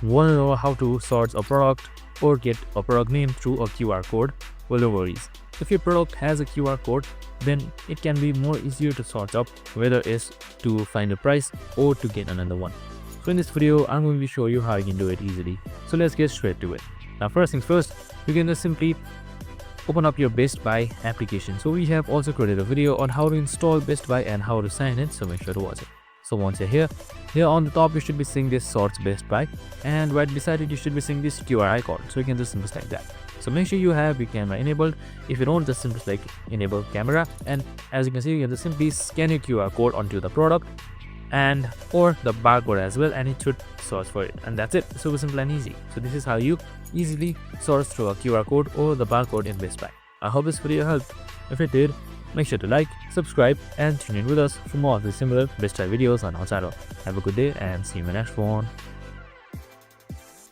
Want to know how to sort a product or get a product name through a QR code? Well, no worries. If your product has a QR code, then it can be more easier to sort up whether it's to find a price or to get another one. So in this video, I'm going to show you how you can do it easily. So let's get straight to it. Now first things first, you can just simply open up your Best Buy application. So we have also created a video on how to install Best Buy and how to sign in, so make sure to watch it. So once you're here on the top you should be seeing this sorts Best Buy, and right beside it you should be seeing this QR icon. So you can just simply select that. So make sure you have your camera enabled. If you don't, just simply select enable camera, and as you can see you can just simply scan your QR code onto the product and or the barcode as well, and it should search for it, and that's it. Super simple and easy. So this is how you easily source through a QR code or the barcode in Best Buy. I hope this video helped. If it did, make sure to like, subscribe and tune in with us for more of the similar Best Buy videos on our channel. Have a good day and see you in the next one.